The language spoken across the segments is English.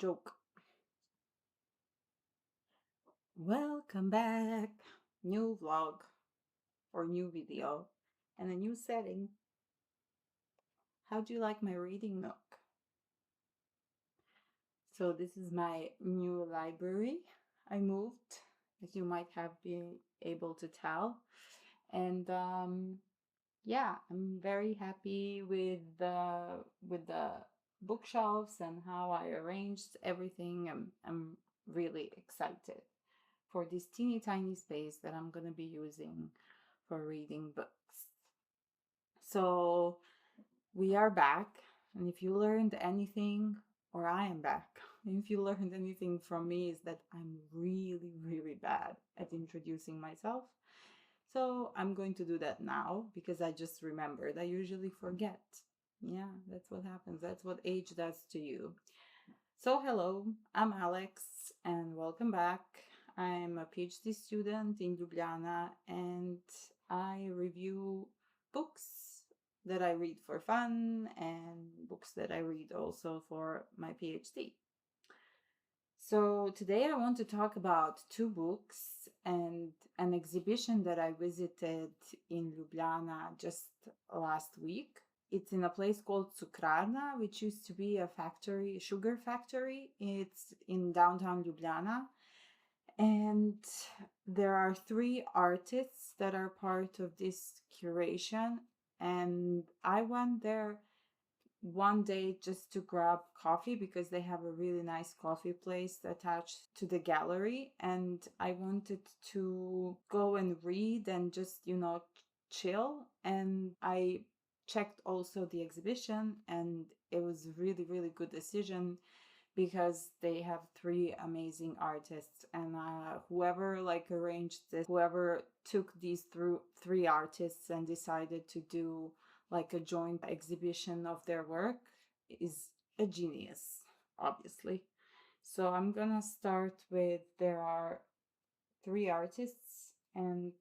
joke. Welcome back. New vlog or new video and a new setting. How do you like my reading nook? So this is my new library. I moved, as you might have been able to tell. And yeah, I'm very happy with the bookshelves and how I arranged everything. I'm really excited for this teeny tiny space that I'm gonna be using for reading books. So we are back, and if you learned anything, or I am back, and if you learned anything from me, is that I'm really bad at introducing myself. So I'm going to do that now because I just remembered. I usually forget. Yeah, that's what happens. That's what age does to you. So hello, I'm Alex and welcome back. I'm a PhD student in Ljubljana and I review books that I read for fun and books that I read also for my PhD. So today I want to talk about two books and an exhibition that I visited in Ljubljana just last week. It's in a place called Cukrarna, which used to be a factory, a sugar factory. It's in downtown Ljubljana. And there are three artists that are part of this curation. And I went there one day just to grab coffee because they have a really nice coffee place attached to the gallery, and I wanted to go and read and just chill. And I checked also the exhibition, and it was really good decision because they have three amazing artists. And whoever arranged this, whoever took these three artists and decided to do like a joint exhibition of their work is a genius, obviously. So I'm gonna start with, there are three artists, and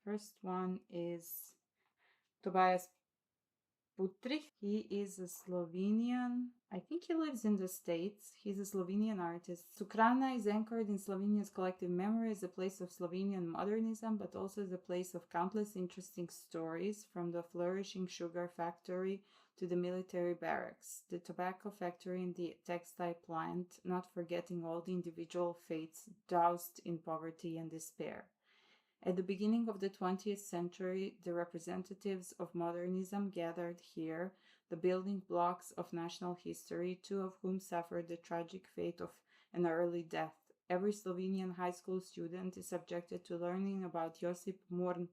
first one is Tobias Putrih. He is a Slovenian. I think he lives in the States. He's a Slovenian artist. Cukrarna is anchored in Slovenia's collective memory as a place of Slovenian modernism, but also as a place of countless interesting stories, from the flourishing sugar factory to the military barracks, the tobacco factory and the textile plant, not forgetting all the individual fates doused in poverty and despair. At the beginning of the 20th century, the representatives of modernism gathered here, the building blocks of national history, two of whom suffered the tragic fate of an early death. Every Slovenian high school student is subjected to learning about Josip Murn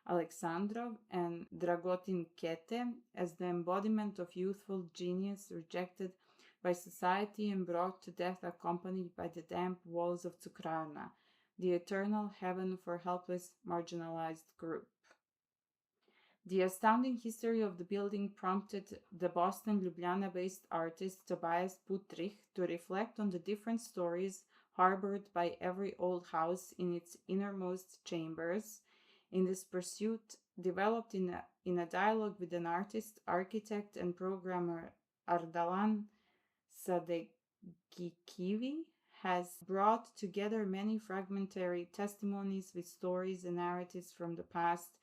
Aleksandrov and Dragotin Kete as the embodiment of youthful genius rejected by society and brought to death, accompanied by the damp walls of Cukrarna, the eternal heaven for helpless, marginalized group. The astounding history of the building prompted the Boston Ljubljana-based artist Tobias Putrih to reflect on the different stories harbored by every old house in its innermost chambers. In this pursuit, developed in a dialogue with an artist, architect, and programmer, Ardalan Sadegikivi has brought together many fragmentary testimonies with stories and narratives from the past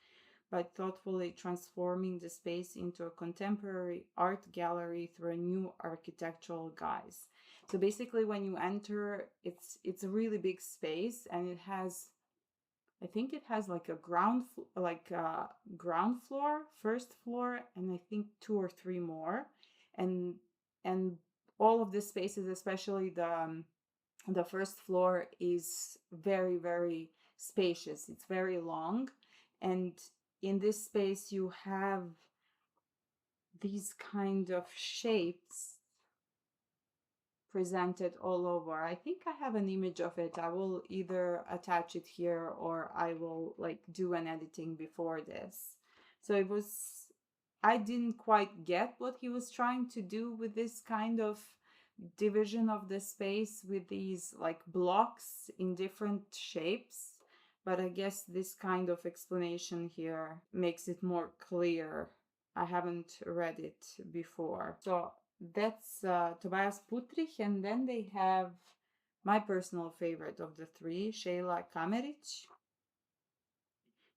by thoughtfully transforming the space into a contemporary art gallery through a new architectural guise. So basically, when you enter, it's a really big space, and it has, I think it has like a ground floor, first floor, and I think two or three more, and all of the spaces, especially the first floor, is very spacious. It's very long, and in this space you have these kind of shapes presented all over. I think I have an image of it. I will either attach it here or I will do an editing before this. So I didn't quite get what he was trying to do with this kind of division of the space with these blocks in different shapes, but I guess this kind of explanation here makes it more clear. I haven't read it before. So that's Tobias Putrih, and then they have my personal favorite of the three, Šejla Kamerić.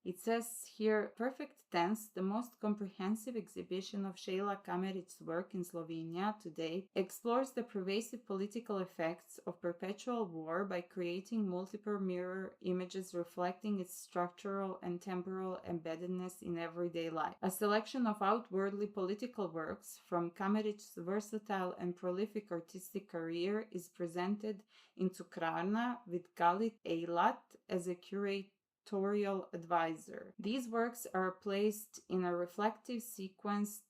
It says here, perfect tense, the most comprehensive exhibition of Šejla Kamerić's work in Slovenia to date explores the pervasive political effects of perpetual war by creating multiple mirror images reflecting its structural and temporal embeddedness in everyday life. A selection of outwardly political works from Kamerić's versatile and prolific artistic career is presented in Cukrarna with Galit Eilat as a curatorial advisor. These works are placed in a reflective sequence.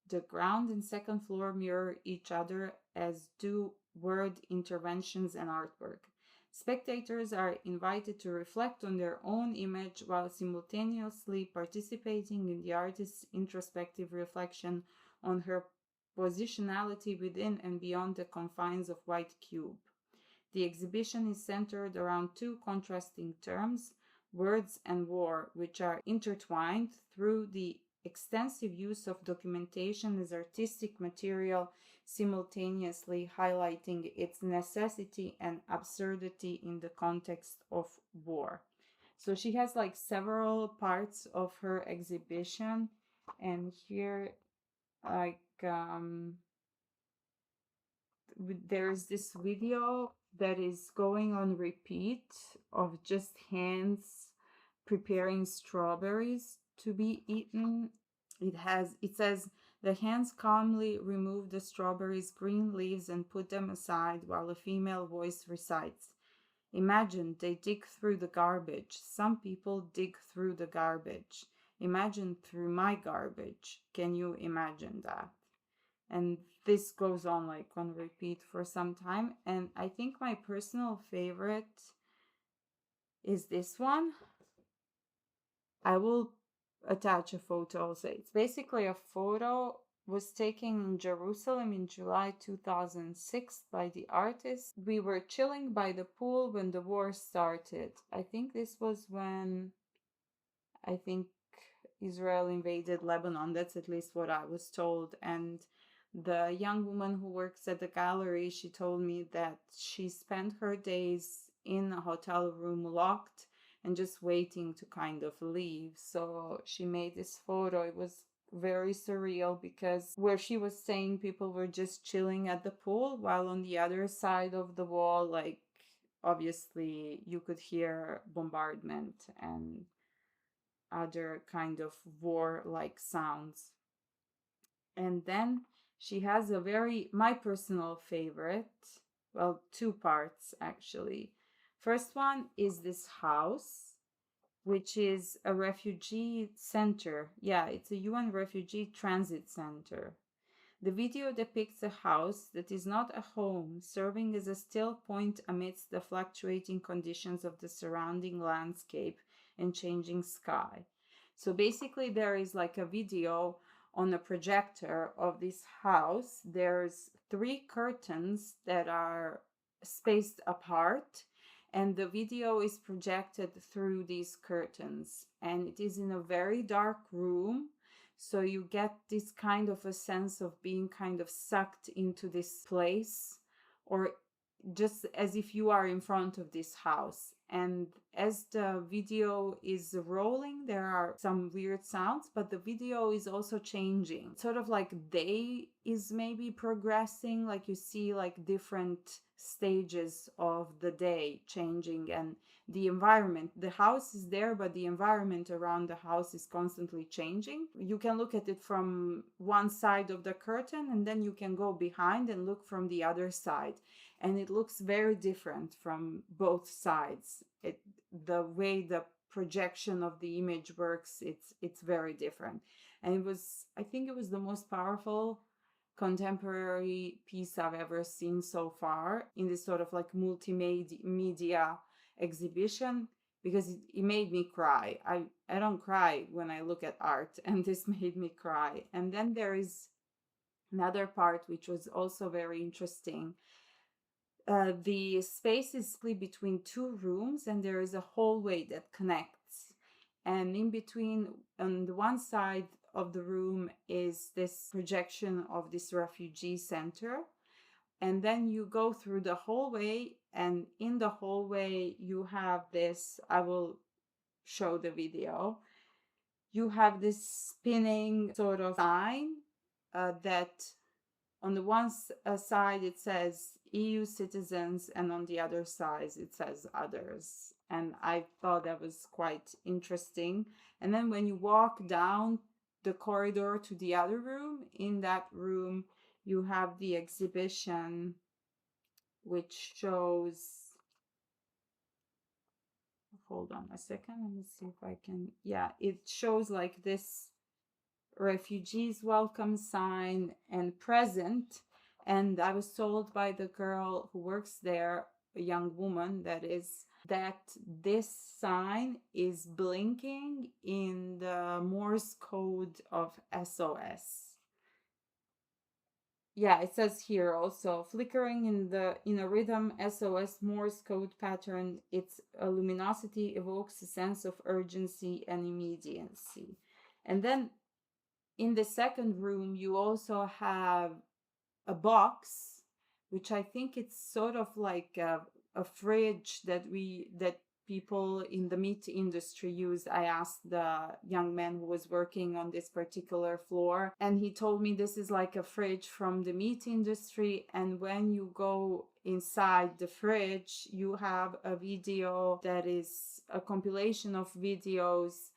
The ground and second floor mirror each other, as do word interventions and artwork. Spectators are invited to reflect on their own image while simultaneously participating in the artist's introspective reflection on her positionality within and beyond the confines of White Cube. The exhibition is centered around two contrasting terms, words and war, which are intertwined through the extensive use of documentation as artistic material, simultaneously highlighting its necessity and absurdity in the context of war. So she has like several parts of her exhibition, and here like there's this video that is going on repeat of just hands preparing strawberries to be eaten. It says the hands calmly remove the strawberries' green leaves and put them aside while a female voice recites, imagine they dig through the garbage. Some people dig through the garbage. Imagine through my garbage. Can you imagine that? And this goes on like on repeat for some time. And I think my personal favorite is this one. I will attach a photo also. It's basically a photo was taken in Jerusalem in July 2006 by the artist. We were chilling by the pool when the war started. I think this was when Israel invaded Lebanon. That's at least what I was told. And the young woman who works at the gallery, she told me that she spent her days in a hotel room locked and just waiting to kind of leave. So she made this photo. It was very surreal because where she was staying, people were just chilling at the pool, while on the other side of the wall, like obviously you could hear bombardment and other kind of war-like sounds. And then she has my personal favorite, well, two parts actually. First one is this house, which is a refugee center. Yeah, it's a UN refugee transit center. The video depicts a house that is not a home, serving as a still point amidst the fluctuating conditions of the surrounding landscape and changing sky. So basically there is like a video on a projector of this house. There's 3 curtains that are spaced apart, and the video is projected through these curtains, and it is in a very dark room. So you get this kind of a sense of being kind of sucked into this place, or just as if you are in front of this house. And as the video is rolling, there are some weird sounds, but the video is also changing. Sort of like day is maybe progressing, like you see like different stages of the day changing, and the environment, the house is there, but the environment around the house is constantly changing. You can look at it from one side of the curtain, and then you can go behind and look from the other side, and it looks very different from both sides. The way the projection of the image works, it's very different. And I think it was the most powerful contemporary piece I've ever seen so far in this sort of like multimedia exhibition, because it made me cry. I don't cry when I look at art, and this made me cry. And then there is another part which was also very interesting. The space is split between 2 rooms, and there is a hallway that connects. And in between, on the one side of the room is this projection of this refugee center. And then you go through the hallway, and in the hallway you have this, I will show the video. You have this spinning sort of sign that on the one side it says EU citizens, and on the other side it says others. And I thought that was quite interesting. And then when you walk down the corridor to the other room, in that room you have the exhibition which shows, hold on a second, let me see if I can, yeah, it shows like this refugees welcome sign and present. And I was told by the girl who works there, a young woman that is, that this sign is blinking in the Morse code of SOS. Yeah, it says here also, flickering in a rhythm SOS Morse code pattern, its luminosity evokes a sense of urgency and immediacy. And then in the second room, you also have a box, which I think it's sort of like a fridge that people in the meat industry use. I asked the young man who was working on this particular floor, and he told me this is like a fridge from the meat industry. And when you go inside the fridge, you have a video that is a compilation of videos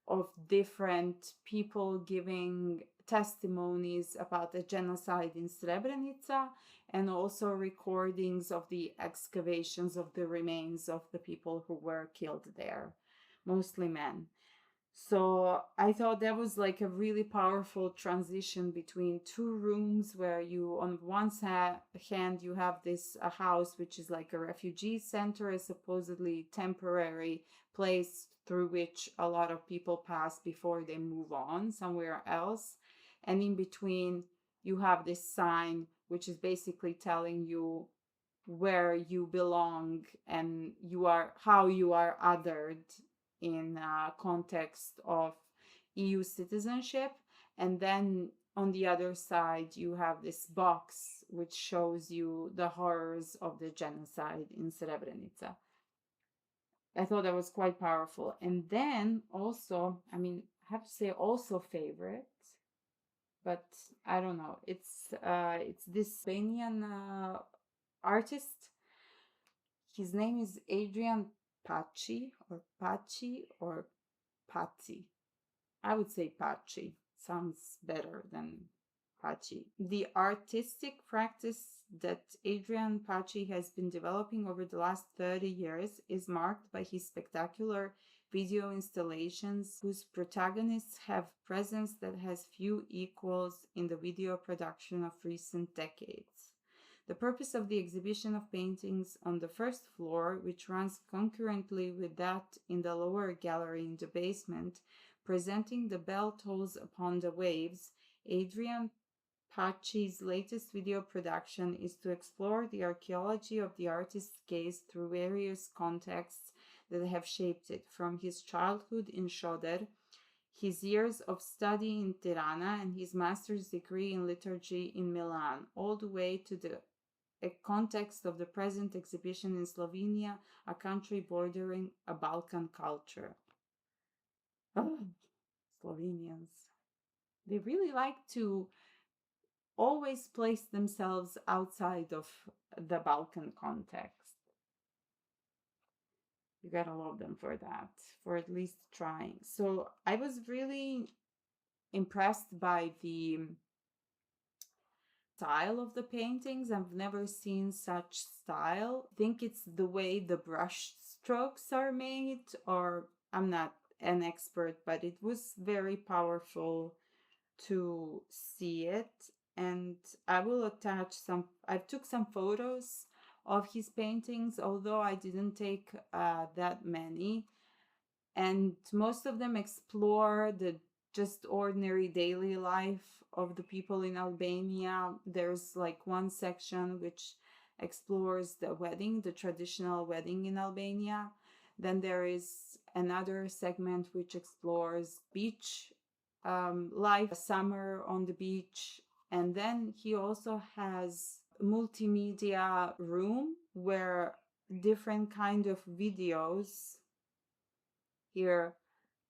of different people giving testimonies about the genocide in Srebrenica, and also recordings of the excavations of the remains of the people who were killed there, mostly men. So I thought that was like a really powerful transition between two rooms, where you, on one hand, you have this a house which is like a refugee center, a supposedly temporary place through which a lot of people pass before they move on somewhere else. And in between, you have this sign which is basically telling you where you belong and how you are othered in context of EU citizenship. And then on the other side, you have this box which shows you the horrors of the genocide in Srebrenica. I thought that was quite powerful. And then also, I mean, I have to say also favorite, but I don't know. It's this Albanian artist. His name is Adrian Paci or Paci. I would say Paci. Sounds better than Paci. The artistic practice that Adrian Paci has been developing over the last 30 years is marked by his spectacular video installations whose protagonists have presence that has few equals in the video production of recent decades. The purpose of the exhibition of paintings on the first floor, which runs concurrently with that in the lower gallery in the basement, presenting the bell tolls upon the waves, Adrian Paci's latest video production is to explore the archaeology of the artist's gaze through various contexts that have shaped it, from his childhood in Shkodër, his years of study in Tirana, and his master's degree in liturgy in Milan, all the way to the context of the present exhibition in Slovenia, a country bordering a Balkan culture. Oh, Slovenians. They really like to always place themselves outside of the Balkan context. You gotta love them for that, for at least trying. So I was really impressed by the style of the paintings. I've never seen such style. I think it's the way the brush strokes are made, or I'm not an expert, but it was very powerful to see it. And I will attach I took some photos of his paintings, although I didn't take that many. And most of them explore the just ordinary daily life of the people in Albania. There's like one section which explores the wedding, the traditional wedding in Albania. Then there is another segment which explores beach life, summer on the beach. And then he also has multimedia room where different kind of videos here,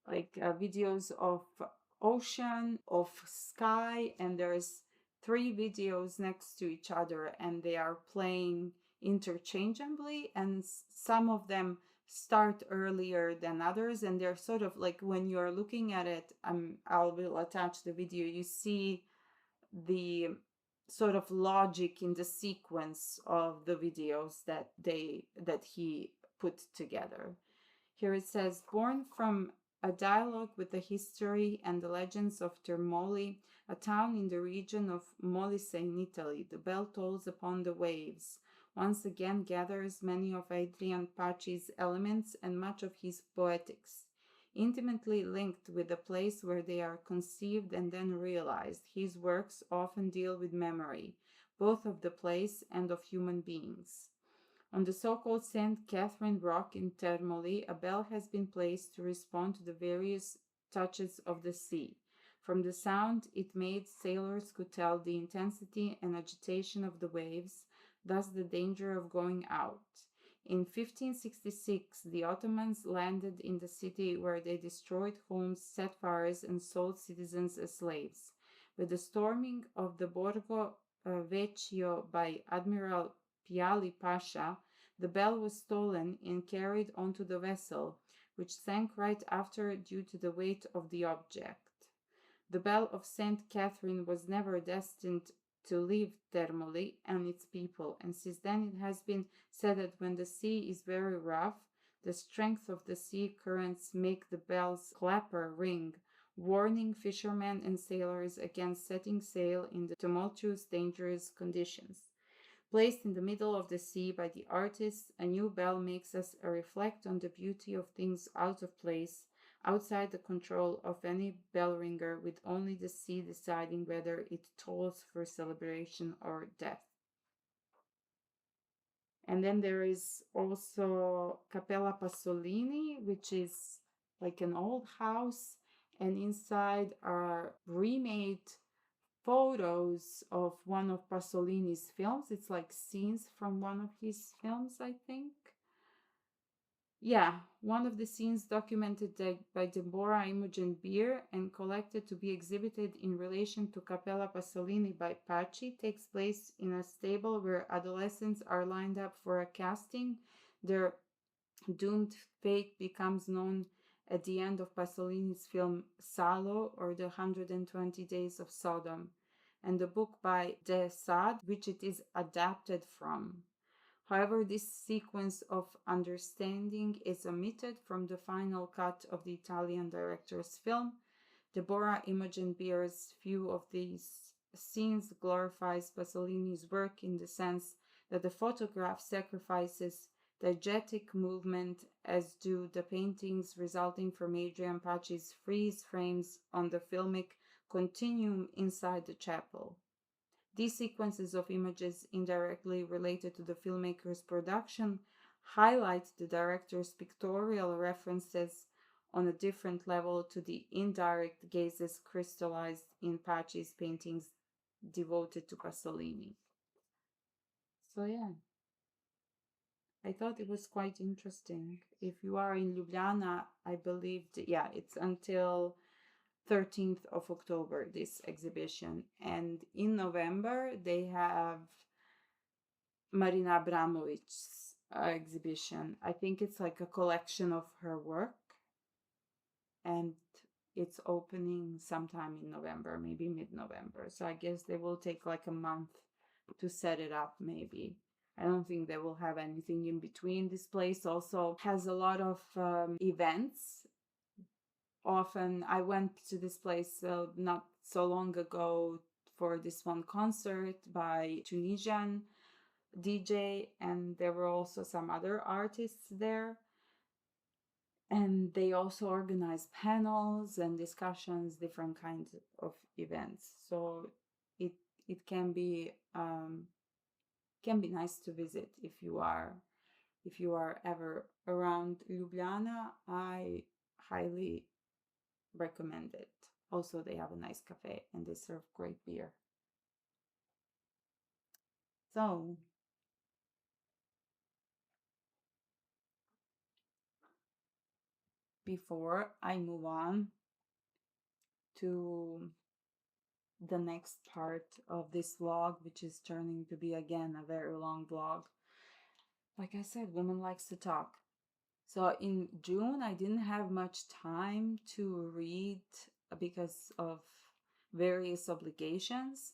like videos of ocean, of sky, and there's 3 videos next to each other, and they are playing interchangeably, and some of them start earlier than others, and they're sort of like, when you're looking at it, I will attach the video, you see the sort of logic in the sequence of the videos that he put together. Here it says, born from a dialogue with the history and the legends of Termoli, a town in the region of Molise in Italy, the bell tolls upon the waves, once again gathers many of Adrian Paci's elements and much of his poetics. Intimately linked with the place where they are conceived and then realized, his works often deal with memory, both of the place and of human beings. On the so-called St. Catherine Rock in Termoli, a bell has been placed to respond to the various touches of the sea. From the sound it made, sailors could tell the intensity and agitation of the waves, thus the danger of going out. In 1566, the Ottomans landed in the city, where they destroyed homes, set fires, and sold citizens as slaves. With the storming of the Borgo Vecchio by Admiral Piali Pasha, the bell was stolen and carried onto the vessel, which sank right after due to the weight of the object. The bell of St. Catherine was never destined to leave Termoli and its people, and since then it has been said that when the sea is very rough, the strength of the sea currents make the bell's clapper ring, warning fishermen and sailors against setting sail in the tumultuous, dangerous conditions. Placed in the middle of the sea by the artist, a new bell makes us reflect on the beauty of things out of place, outside the control of any bell ringer, with only the sea deciding whether it tolls for celebration or death. And then there is also Cappella Pasolini, which is like an old house, and inside are remade photos of one of Pasolini's films. It's like scenes from one of his films, I think. Yeah, one of the scenes documented by Deborah Imogen Beer and collected to be exhibited in relation to Cappella Pasolini by Paci takes place in a stable where adolescents are lined up for a casting. Their doomed fate becomes known at the end of Pasolini's film Salo, or The 120 Days of Sodom, and the book by De Sade, which it is adapted from. However, this sequence of understanding is omitted from the final cut of the Italian director's film. Deborah Imogen Beer's view of these scenes glorifies Pasolini's work in the sense that the photograph sacrifices diegetic movement, as do the paintings resulting from Adrian Paci's freeze frames on the filmic continuum inside the chapel. These sequences of images indirectly related to the filmmaker's production highlight the director's pictorial references on a different level to the indirect gazes crystallized in Paci's paintings devoted to Pasolini. So yeah, I thought it was quite interesting. If you are in Ljubljana, I believe, it's until 13th of October, this exhibition. And in November, they have Marina Abramovic's exhibition. I think it's like a collection of her work. And it's opening sometime in November, maybe mid-November. So I guess they will take like a month to set it up, maybe. I don't think they will have anything in between. This place also has a lot of events. Often I went to this place not so long ago for this one concert by Tunisian DJ, and there were also some other artists there. And they also organize panels and discussions, different kinds of events. So it can be nice to visit if you are ever around Ljubljana. I highly recommend it. Also, they have a nice cafe and they serve great beer. So, before I move on to the next part of this vlog, which is turning to be again a very long vlog, like I said, woman likes to talk. So in June, I didn't have much time to read because of various obligations.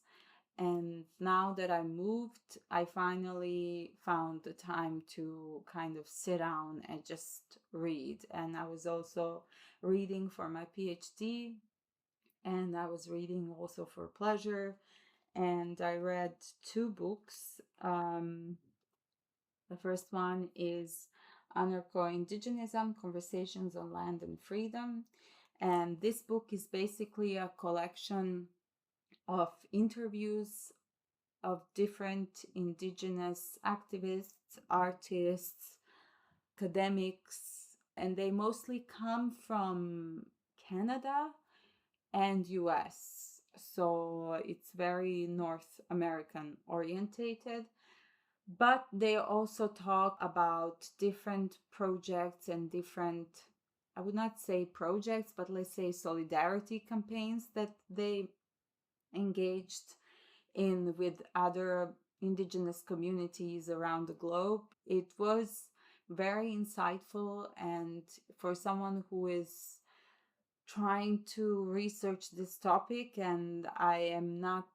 And now that I moved, I finally found the time to kind of sit down and just read. And I was also reading for my PhD, and I was reading also for pleasure. And I read two books. The first one is Anarcho-indigenism, Conversations on Land and Freedom. And this book is basically a collection of interviews of different indigenous activists, artists, academics, and they mostly come from Canada and US. So it's very North American orientated. But they also talk about different projects and different, I would not say projects, but let's say solidarity campaigns that they engaged in with other indigenous communities around the globe. It was very insightful, and for someone who is trying to research this topic, and I am not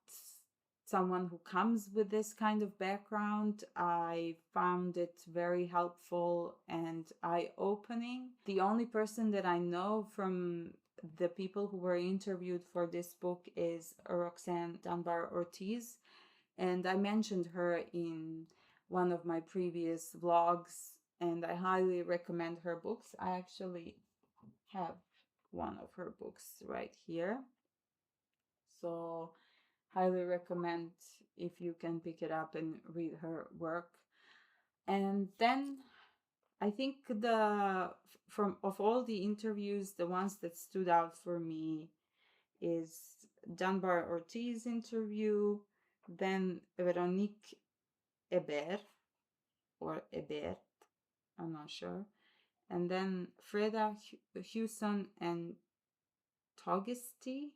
someone who comes with this kind of background, I found it very helpful and eye-opening. The only person that I know from the people who were interviewed for this book is Roxanne Dunbar Ortiz, and I mentioned her in one of my previous vlogs, and I highly recommend her books. I actually have one of her books right here, so highly recommend if you can pick it up and read her work. And then I think from of all the interviews, the ones that stood out for me is Dunbar Ortiz interview, then Veronique Hebert or Hebert, I'm not sure, and then Freda Hewson and Togisty.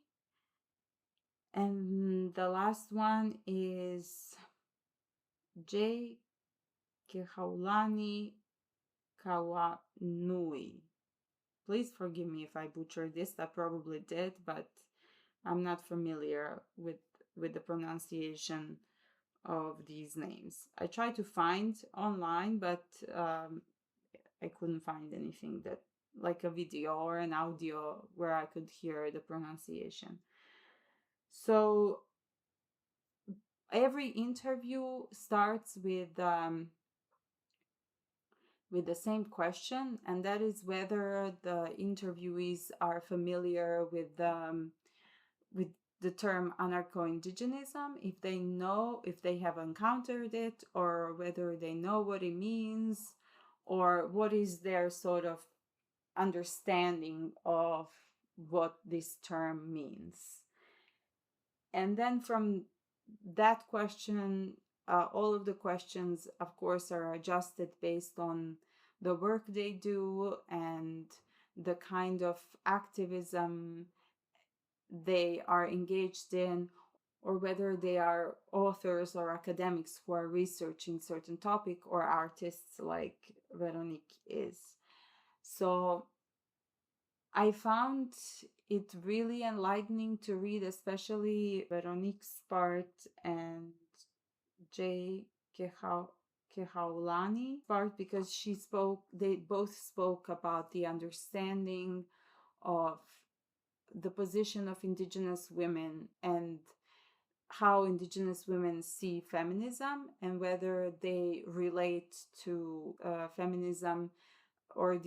And the last one is J. Kehaulani Kawanui. Please forgive me if I butchered this. I probably did, but I'm not familiar with the pronunciation of these names. I tried to find online, but I couldn't find anything that like a video or an audio where I could hear the pronunciation. So every interview starts with the same question, and that is whether the interviewees are familiar with the term anarcho-indigenism, if they know, if they have encountered it, or whether they know what it means, or what is their sort of understanding of what this term means. And then from that question, all of the questions, of course, are adjusted based on the work they do and the kind of activism they are engaged in, or whether they are authors or academics who are researching certain topic, or artists like Veronique is. So I found it really enlightening to read, especially Veronique's part and J. Kehaulani part, because they both spoke about the understanding of the position of indigenous women and how indigenous women see feminism, and whether they relate to feminism or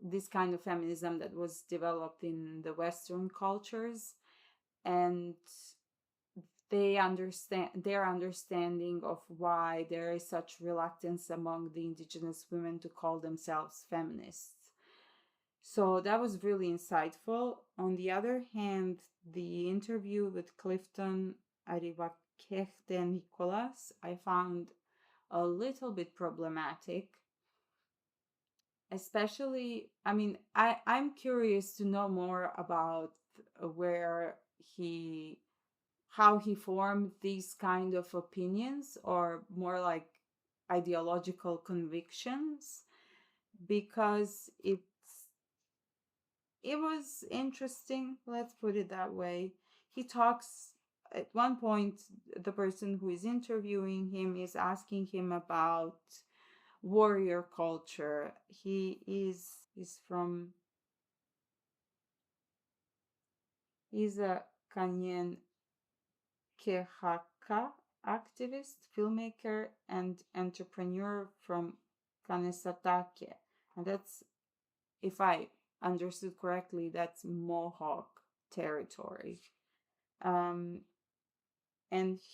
this kind of feminism that was developed in the Western cultures, and their understanding of why there is such reluctance among the indigenous women to call themselves feminists. So that was really insightful. On the other hand, the interview with Clifton Arrivakehte Nicholas I found a little bit problematic. Especially, I mean, I'm curious to know more about where he, how he formed these kind of opinions, or more like ideological convictions, because it was interesting, let's put it that way. He talks at one point, the person who is interviewing him is asking him about warrior culture. He's from, he's a Kenyan Kehaka activist, filmmaker, and entrepreneur from Kanesatake. And that's, if I understood correctly, that's Mohawk territory. And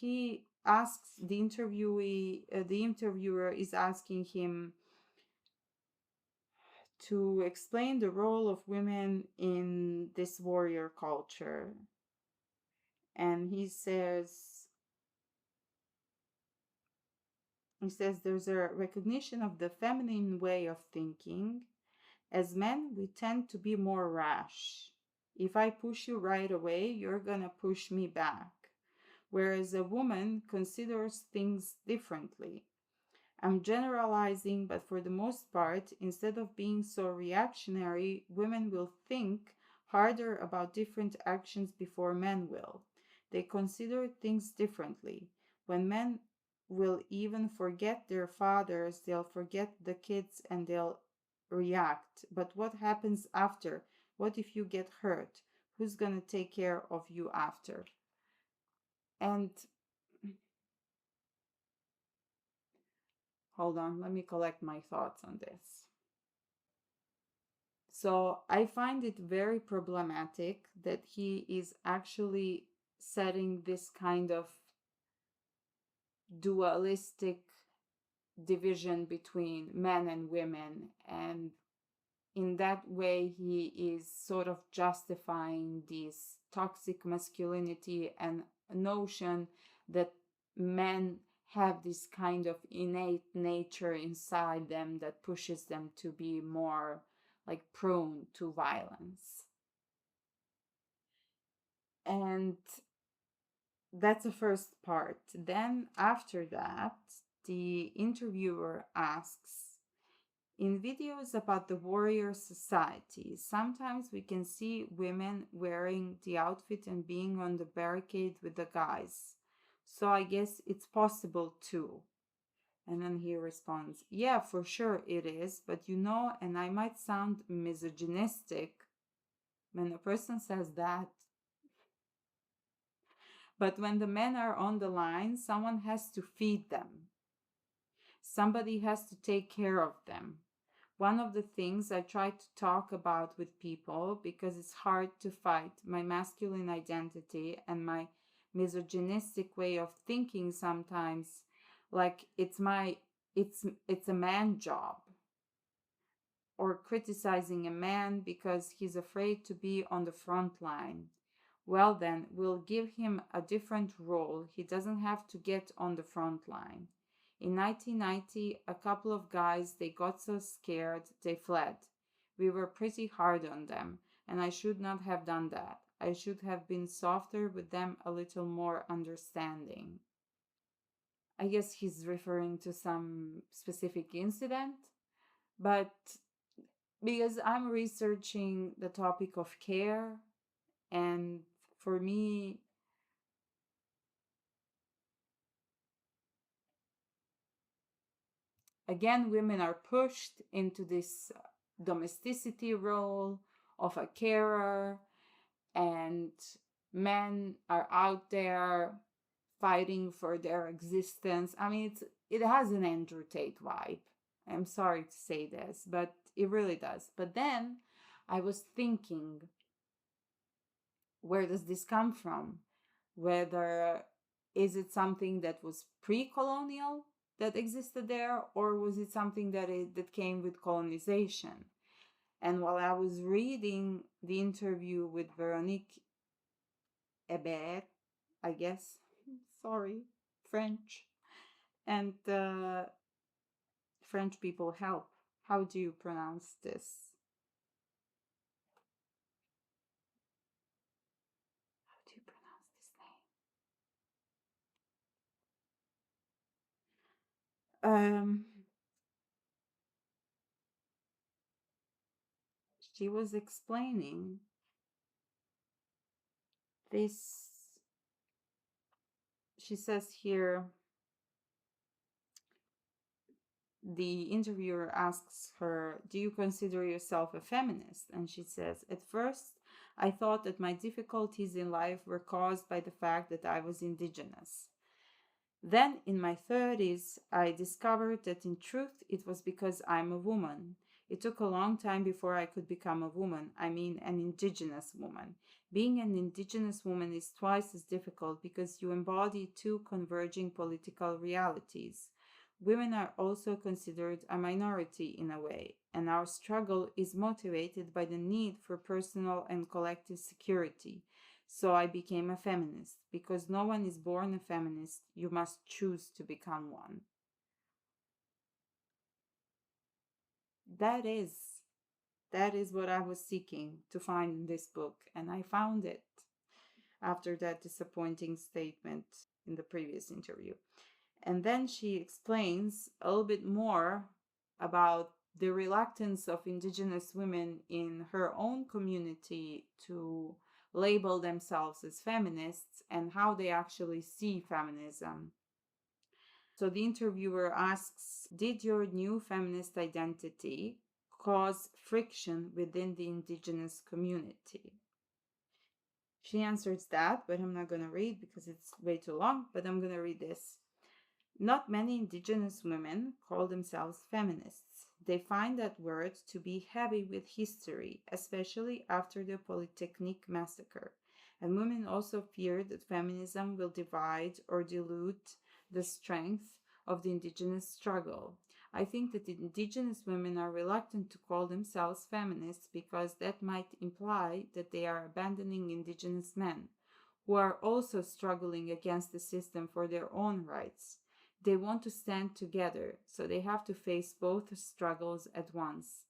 he asks the interviewer is asking him to explain the role of women in this warrior culture. And he says there's a recognition of the feminine way of thinking. As men, we tend to be more rash. If I push you right away, you're gonna push me back. Whereas a woman considers things differently. I'm generalizing, but for the most part, instead of being so reactionary, women will think harder about different actions before men will. They consider things differently. When men will even forget their fathers, they'll forget the kids and they'll react. But what happens after? What if you get hurt? Who's gonna take care of you after? And hold on, let me collect my thoughts on this. So I find it very problematic that he is actually setting this kind of dualistic division between men and women, and in that way he is sort of justifying this toxic masculinity and notion that men have this kind of innate nature inside them that pushes them to be more like prone to violence. And that's the first part. Then after that, the interviewer asks, in videos about the warrior society, sometimes we can see women wearing the outfit and being on the barricade with the guys. So I guess it's possible too. And then he responds, yeah, for sure it is, but you know, and I might sound misogynistic when a person says that, but when the men are on the line, someone has to feed them. Somebody has to take care of them. One of the things I try to talk about with people, because it's hard to fight my masculine identity and my misogynistic way of thinking sometimes, like it's a man job, or criticizing a man because he's afraid to be on the front line. Well, then, we'll give him a different role. He doesn't have to get on the front line. In 1990, a couple of guys, they got so scared, they fled. We were pretty hard on them, and I should not have done that. I should have been softer with them, a little more understanding. I guess he's referring to some specific incident, but because I'm researching the topic of care, and for me, again, women are pushed into this domesticity role of a carer, and men are out there fighting for their existence. I mean, it has an Andrew Tate vibe. I'm sorry to say this, but it really does. But then I was thinking, where does this come from? Whether is it something that was pre-colonial that existed there, or was it something that came with colonization? And while I was reading the interview with Veronique Hébert, I guess, sorry, French, and French people help. How do you pronounce this? How do you pronounce this name? She was explaining this. She says here, the interviewer asks her, "Do you consider yourself a feminist?" And she says, "At first, I thought that my difficulties in life were caused by the fact that I was indigenous. Then, in my 30s, I discovered that in truth it was because I'm a woman. It took a long time before I could become a woman, I mean an indigenous woman. Being an indigenous woman is twice as difficult because you embody two converging political realities. Women are also considered a minority in a way, and our struggle is motivated by the need for personal and collective security. So I became a feminist. Because no one is born a feminist, you must choose to become one." That is what I was seeking to find in this book, and I found it after that disappointing statement in the previous interview. And then she explains a little bit more about the reluctance of indigenous women in her own community to label themselves as feminists and how they actually see feminism. So the interviewer asks, "Did your new feminist identity cause friction within the indigenous community?" She answers that, but I'm not going to read because it's way too long, but I'm going to read this. "Not many indigenous women call themselves feminists. They find that word to be heavy with history, especially after the Polytechnic massacre. And women also fear that feminism will divide or dilute the strength of the indigenous struggle. I think that indigenous women are reluctant to call themselves feminists because that might imply that they are abandoning indigenous men, who are also struggling against the system for their own rights. They want to stand together, so they have to face both struggles at once.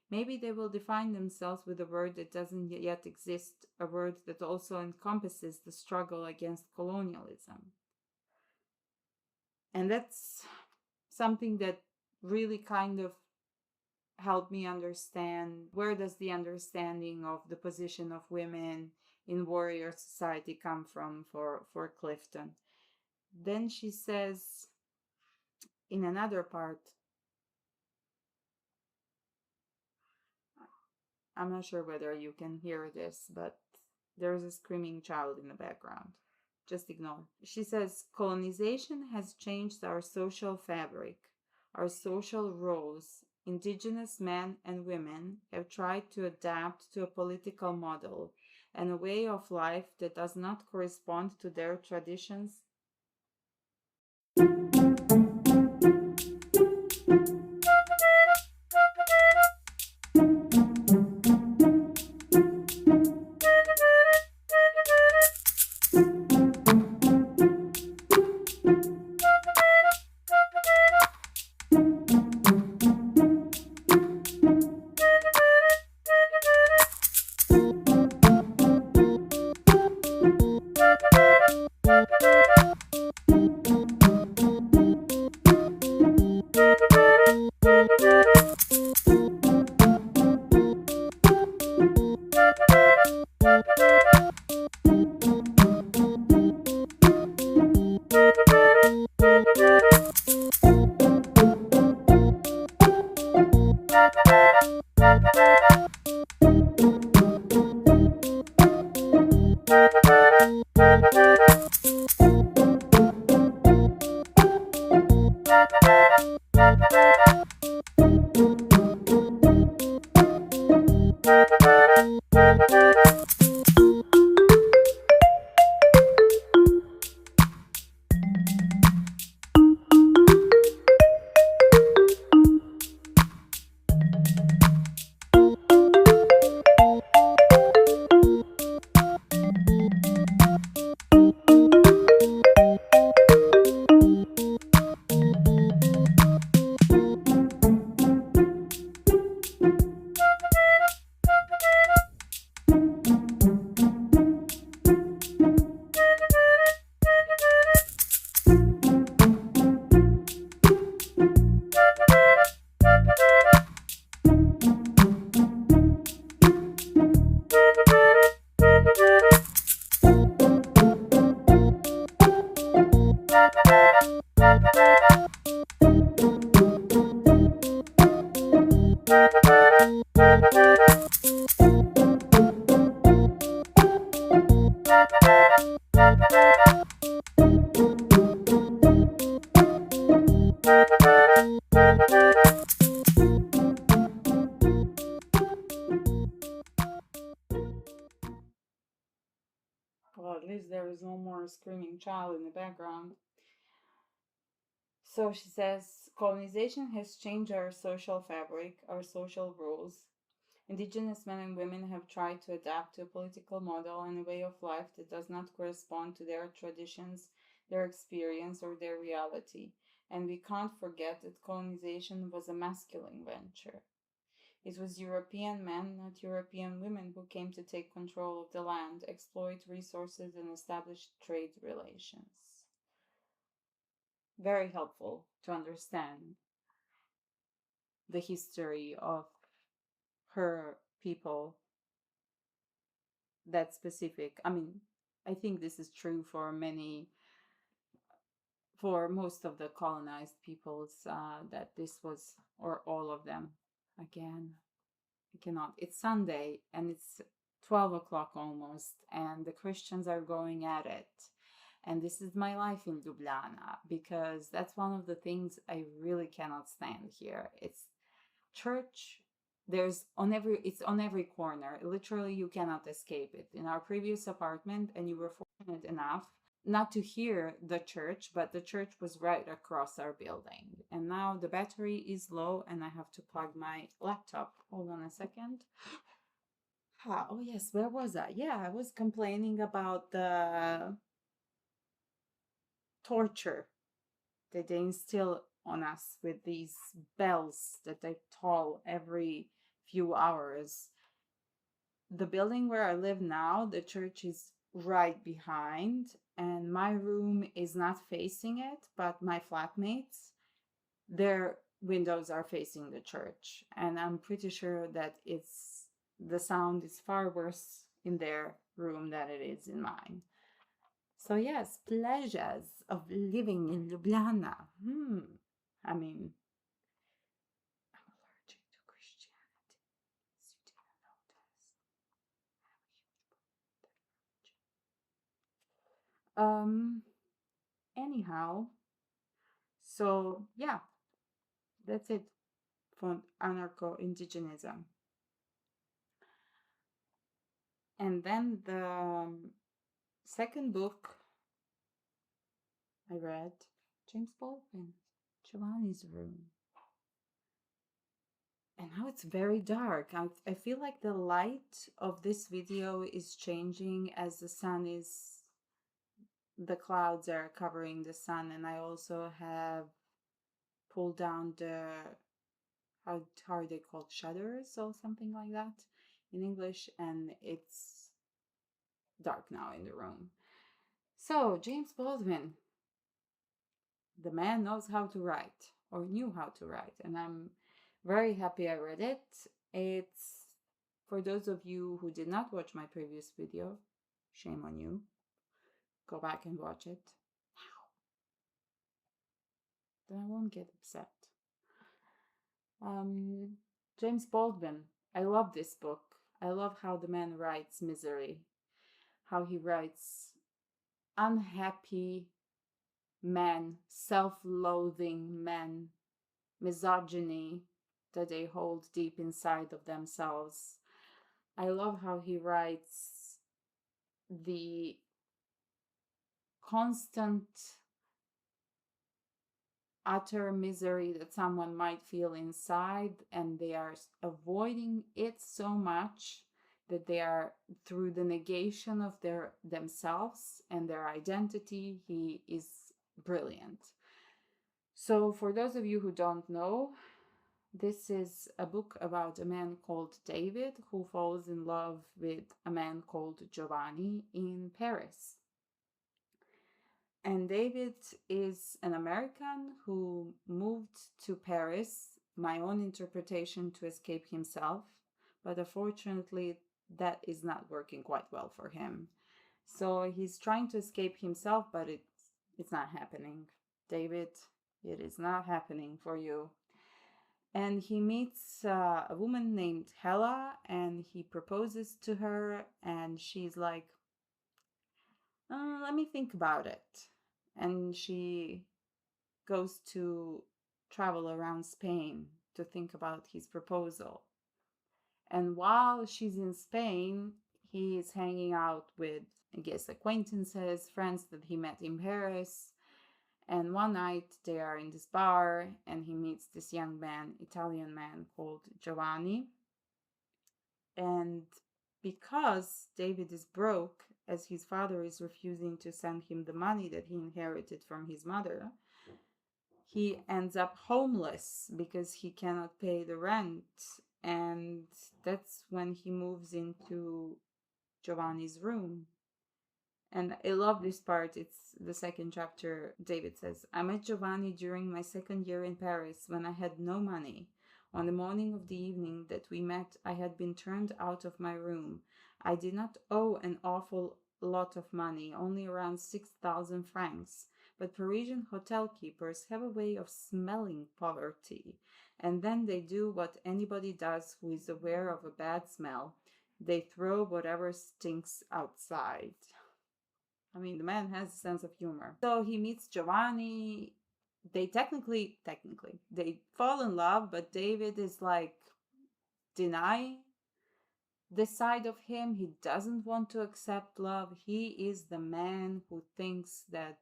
Maybe they will define themselves with a word that doesn't yet exist, a word that also encompasses the struggle against colonialism." And that's something that really kind of helped me understand where does the understanding of the position of women in warrior society come from for Clifton. Then she says in another part, I'm not sure whether you can hear this, but there's a screaming child in the background. Just ignore. She says, "Colonization has changed our social fabric, our social roles. Indigenous men and women have tried to adapt to a political model and a way of life that does not correspond to their traditions." Well, at least there is no more screaming child in the background. So she says, colonization has changed our social fabric, our social rules. Indigenous men and women have tried to adapt to a political model and a way of life that does not correspond to their traditions, their experience, or their reality. And we can't forget that colonization was a masculine venture. It was European men, not European women, who came to take control of the land, exploit resources, and establish trade relations. Very helpful to understand the history of her people, that specific. I mean, I think this is true for most of the colonized peoples, that this was, or all of them. Again, I cannot. It's Sunday and it's 12 o'clock almost, and the Christians are going at it. And this is my life in Ljubljana, because that's one of the things I really cannot stand here. It's church. It's on every corner. Literally, you cannot escape it. In our previous apartment, and you were fortunate enough not to hear the church, but the church was right across our building. And now the battery is low and I have to plug my laptop. Hold on a second. Oh yes, where was I? Yeah, I was complaining about the torture that they instill on us with these bells that they toll every few hours. The building where I live now, the church is right behind, and my room is not facing it, but my flatmates, their windows are facing the church, and I'm pretty sure that the sound is far worse in their room than it is in mine. So yes, pleasures of living in Ljubljana. I mean, I'm allergic to Christianity. You didn't know this. I have a huge anyhow, so yeah, that's it for anarcho-indigenism. And then the second book I read, James Baldwin, Giovanni's Room. And now it's very dark. I feel like the light of this video is changing as the clouds are covering the sun, and I also have pulled down the, how are they called, shutters or something like that in English, and it's dark now in the room. So, James Baldwin, the man knows how to write, or knew how to write, and I'm very happy I read it. It's, for those of you who did not watch my previous video, shame on you. Go back and watch it now. Then I won't get upset. James Baldwin, I love this book. I love how the man writes misery, how he writes unhappy men, self-loathing men, misogyny that they hold deep inside of themselves. I love how he writes the constant utter misery that someone might feel inside, and they are avoiding it so much that they are, through the negation of themselves and their identity, he is brilliant. So for those of you who don't know, this is a book about a man called David who falls in love with a man called Giovanni in Paris. And David is an American who moved to Paris, my own interpretation, to escape himself. But unfortunately, that is not working quite well for him. So he's trying to escape himself, but It's not happening. David, it is not happening for you. And he meets a woman named Hela, and he proposes to her, and she's like, let me think about it. And she goes to travel around Spain to think about his proposal. And while she's in Spain, he is hanging out with, I guess, acquaintances, friends that he met in Paris. And one night they are in this bar and he meets this young man, Italian man called Giovanni. And because David is broke, as his father is refusing to send him the money that he inherited from his mother, he ends up homeless because he cannot pay the rent. And that's when he moves into Giovanni's room. And I love this part. It's the second chapter. David says, I met Giovanni during my second year in Paris when I had no money. On the morning of the evening that we met, I had been turned out of my room. I did not owe an awful lot of money, only around 6,000 francs. But Parisian hotel keepers have a way of smelling poverty. And then they do what anybody does who is aware of a bad smell. They throw whatever stinks outside. I mean, the man has a sense of humor. So he meets Giovanni. They technically, they fall in love, but David is like denying this side of him. He doesn't want to accept love. He is the man who thinks that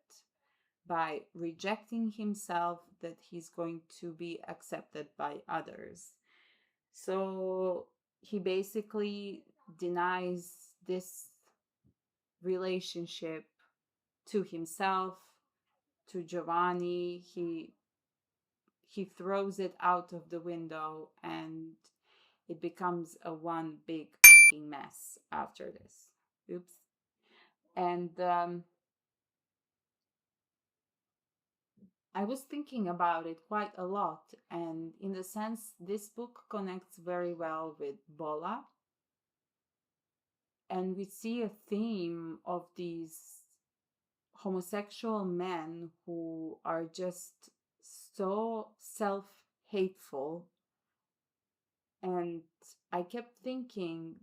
by rejecting himself that he's going to be accepted by others. So he basically denies this relationship to himself, to Giovanni. He throws it out of the window and it becomes a one big mess after this. Oops. And I was thinking about it quite a lot, and in the sense, this book connects very well with Bola, and we see a theme of these homosexual men who are just so self-hateful. And I kept thinking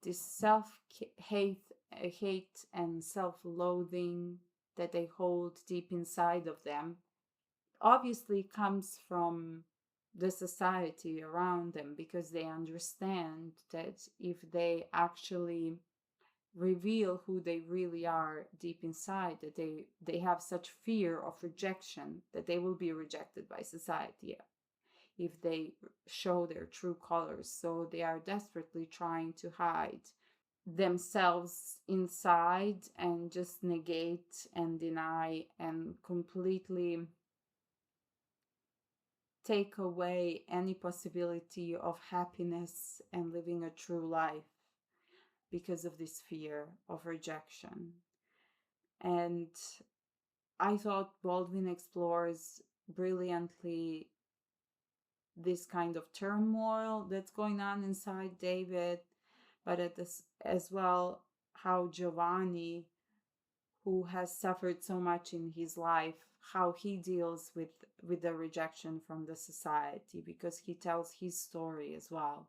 this self-hate hate and self-loathing that they hold deep inside of them obviously comes from the society around them, because they understand that if they actually reveal who they really are deep inside, that they have such fear of rejection that they will be rejected by society if they show their true colors. So they are desperately trying to hide themselves inside and just negate and deny and completely take away any possibility of happiness and living a true life because of this fear of rejection. And I thought Baldwin explores brilliantly this kind of turmoil that's going on inside David, but at this as well how Giovanni, who has suffered so much in his life, how he deals with the rejection from the society, because he tells his story as well,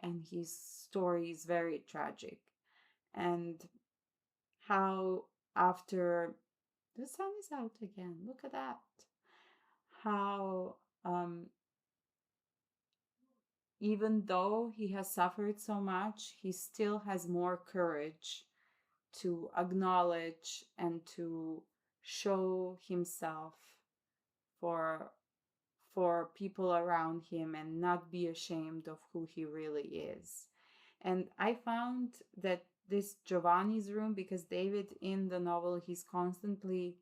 and his story is very tragic. And how after the sun is out again, look at that, how even though he has suffered so much, he still has more courage to acknowledge and to show himself for people around him and not be ashamed of who he really is. And I found that this Giovanni's room, because David in the novel, he's constantly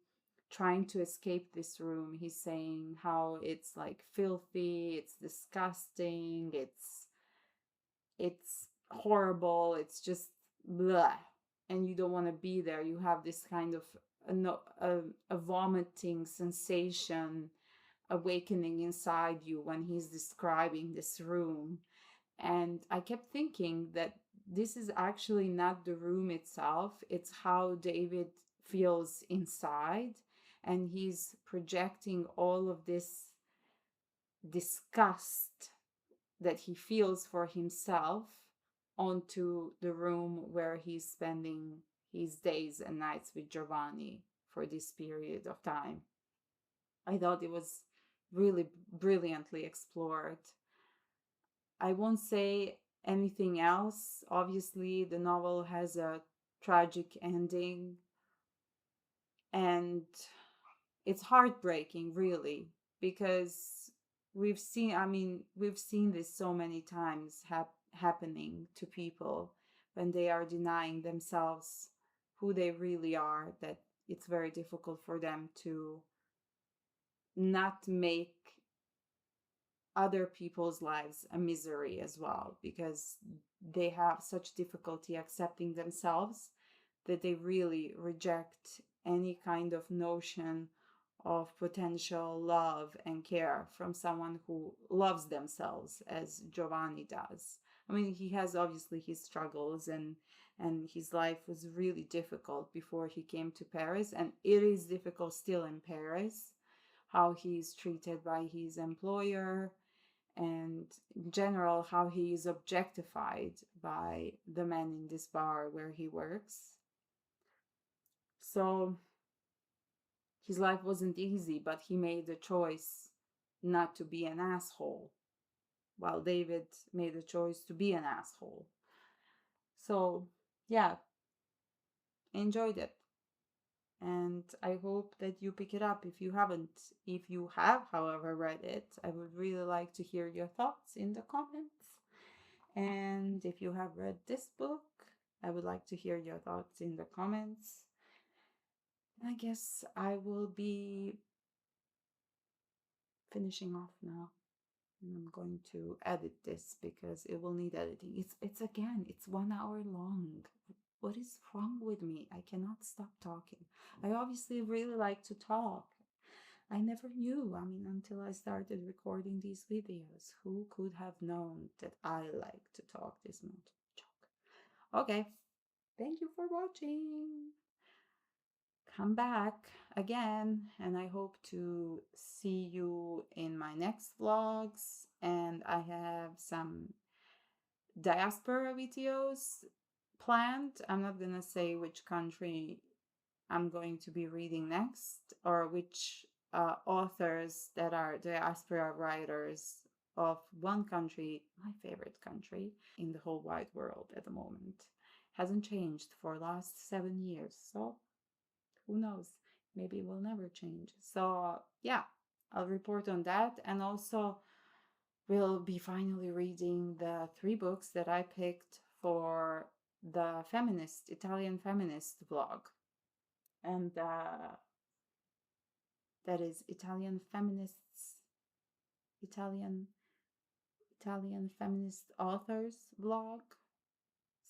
trying to escape this room. He's saying how it's like filthy, it's disgusting, it's horrible, it's just blah, and you don't want to be there. You have this kind of a vomiting sensation awakening inside you when he's describing this room. And I kept thinking that this is actually not the room itself, it's how David feels inside. and he's projecting all of this disgust that he feels for himself onto the room where he's spending his days and nights with Giovanni for this period of time. I thought it was really brilliantly explored. I won't say anything else. Obviously, the novel has a tragic ending, and it's heartbreaking, really, because we've seen this so many times happening to people when they are denying themselves who they really are, that it's very difficult for them to not make other people's lives a misery as well, because they have such difficulty accepting themselves that they really reject any kind of notion of potential love and care from someone who loves themselves as Giovanni does. I mean, he has obviously his struggles, and his life was really difficult before he came to Paris, and it is difficult still in Paris, how he's treated by his employer, and in general how he is objectified by the men in this bar where he works. So his life wasn't easy, but he made the choice not to be an asshole, while David made the choice to be an asshole. So yeah, enjoyed it, and I hope that you pick it up if you haven't. If you have, however, read it, I would really like to hear your thoughts in the comments. And if you have read this book, I would like to hear your thoughts in the comments. I guess I will be finishing off now. And I'm going to edit this because it will need editing. It's 1 hour long. What is wrong with me? I cannot stop talking. I obviously really like to talk. I never knew, until I started recording these videos. Who could have known that I like to talk this much? Okay, thank you for watching. Come back again, and I hope to see you in my next vlogs. And I have some diaspora videos planned. I'm not gonna say which country I'm going to be reading next, or which authors that are diaspora writers of one country, my favorite country in the whole wide world at the moment. Hasn't changed for the last 7 years, so who knows, maybe it will never change. So yeah, I'll report on that, and also we'll be finally reading the 3 books that I picked for the Italian feminist vlog. And that is Italian feminist authors vlog,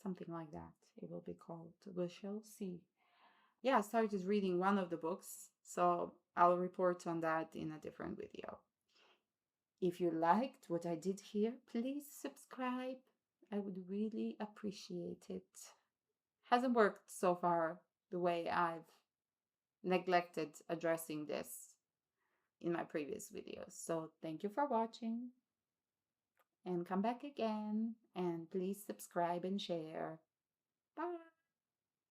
something like that it will be called. We shall see. Yeah, I started reading one of the books, so I'll report on that in a different video. If you liked what I did here, please subscribe. I would really appreciate it. Hasn't worked so far the way I've neglected addressing this in my previous videos. So thank you for watching, and come back again, and please subscribe and share. Bye.